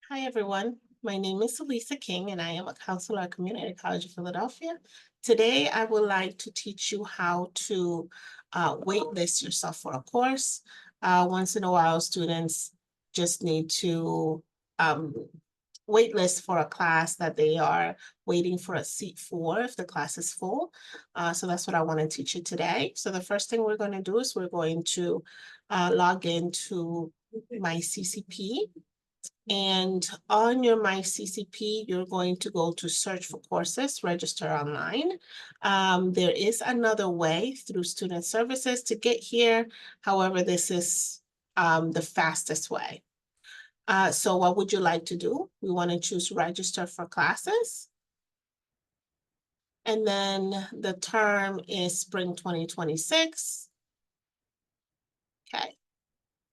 Hi, everyone. My name is Elisa King, and I am a counselor at Community College of Philadelphia. Today, I would like to teach you how to waitlist yourself for a course. Once in a while, students just need to um, waitlist for a class that they are waiting for a seat for if the class is full. So that's what I want to teach you today. So the first thing we're going to do is we're going to log into MyCCP. And on your MyCCP, you're going to go to search for courses, register online. There is another way through student services to get here. However, this is the fastest way. So what would you like to do? We want to choose register for classes. And then the term is spring 2026. Okay.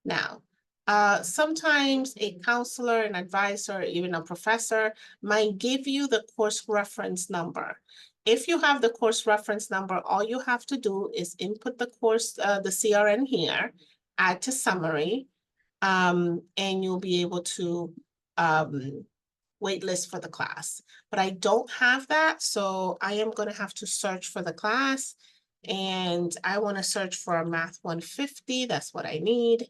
Now, sometimes a counselor, an advisor, even a professor might give you the course reference number. If you have the course reference number, all you have to do is input the course, the CRN here, add to summary, and you'll be able to waitlist for the class. But I don't have that, so I am going to have to search for the class. And I want to search for Math 150. That's what I need.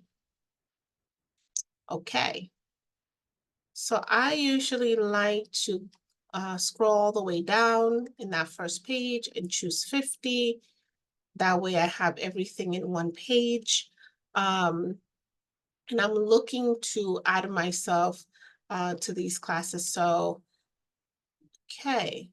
Okay. So I usually like to scroll all the way down in that first page and choose 50. That way I have everything in one page. And I'm looking to add myself to these classes. So, okay.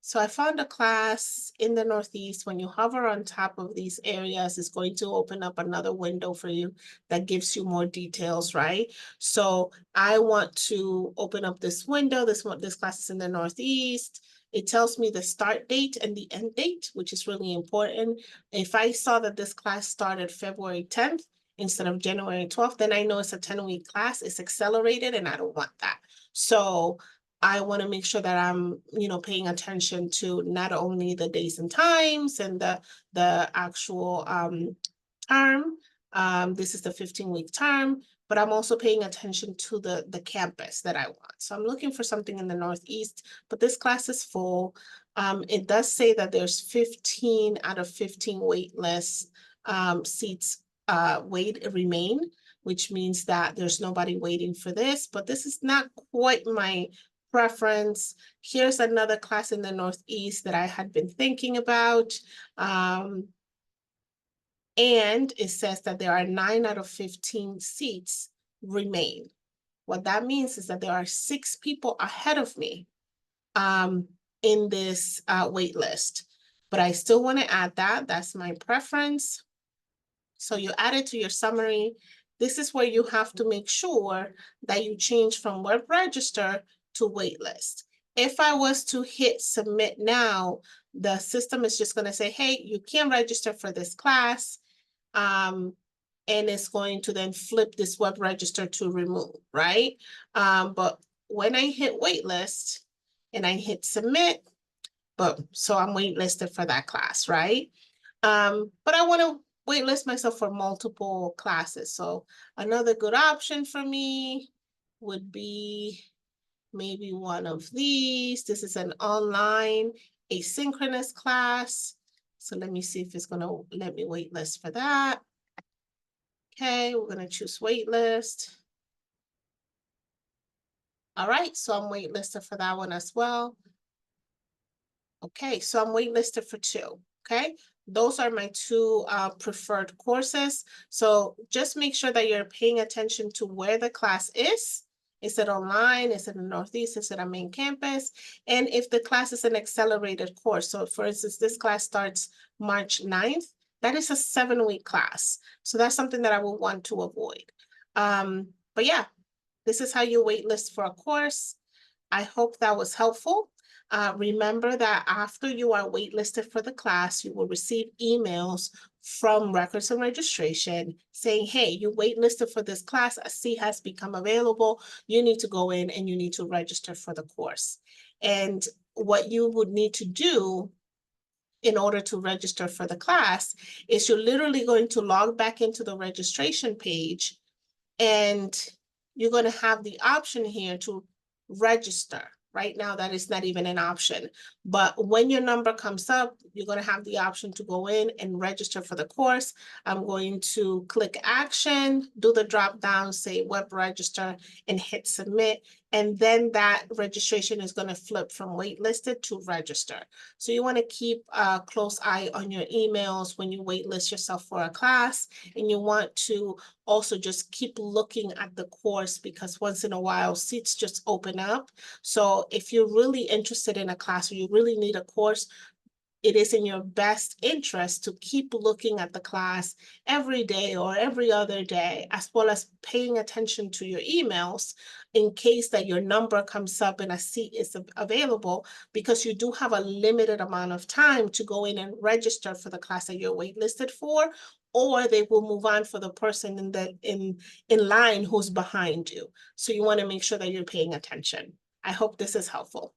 So I found a class in the Northeast. When you hover on top of these areas, it's going to open up another window for you that gives you more details, right? So I want to open up this window. This class is in the Northeast. It tells me the start date and the end date, which is really important. If I saw that this class started February 10th instead of January 12th, then I know it's a 10-week class. It's accelerated, and I don't want that. So I want to make sure that I'm, paying attention to not only the days and times and the actual term. This is the 15-week term, but I'm also paying attention to the campus that I want. So I'm looking for something in the Northeast, but this class is full. It does say that there's 15 out of 15 wait list seats remain, which means that there's nobody waiting for this, but this is not quite my preference. Here's another class in the Northeast that I had been thinking about. And it says that there are 9 out of 15 seats remain. What that means is that there are 6 people ahead of me in this wait list. But I still want to add that. That's my preference. So you add it to your summary. This is where you have to make sure that you change from web register to waitlist. If I was to hit submit now, the system is just going to say, hey, you can't register for this class. And it's going to then flip this web register to remove, right? But when I hit waitlist and I hit submit, so I'm waitlisted for that class, right? But I want to waitlist myself for multiple classes. So another good option for me would be maybe one of these. This is an online asynchronous class. So let me see if it's going to let me waitlist for that. Okay, we're going to choose waitlist. All right, so I'm waitlisted for that one as well. Okay, so I'm waitlisted for 2. Okay, those are my 2 preferred courses. So just make sure that you're paying attention to where the class is. Is it online? Is it in the Northeast? Is it a main campus? And if the class is an accelerated course. So for instance, this class starts March 9th. That is a 7-week class. So that's something that I will want to avoid. But yeah, this is how you waitlist for a course. I hope that was helpful. Remember that after you are waitlisted for the class, you will receive emails from Records and Registration saying, hey, you waitlisted for this class, a seat has become available. You need to go in and you need to register for the course. And what you would need to do in order to register for the class is you're literally going to log back into the registration page, and you're going to have the option here to register. Right now, that is not even an option. But when your number comes up, you're going to have the option to go in and register for the course. I'm going to click action, do the drop down, say web register, and hit submit. And then that registration is going to flip from waitlisted to register. So you want to keep a close eye on your emails when you waitlist yourself for a class. And you want to also just keep looking at the course, because once in a while seats just open up. So if you're really interested in a class or you really need a course, it is in your best interest to keep looking at the class every day or every other day, as well as paying attention to your emails in case that your number comes up and a seat is available, because you do have a limited amount of time to go in and register for the class that you're waitlisted for, or they will move on for the person in line who's behind you. So you want to make sure that you're paying attention. I hope this is helpful.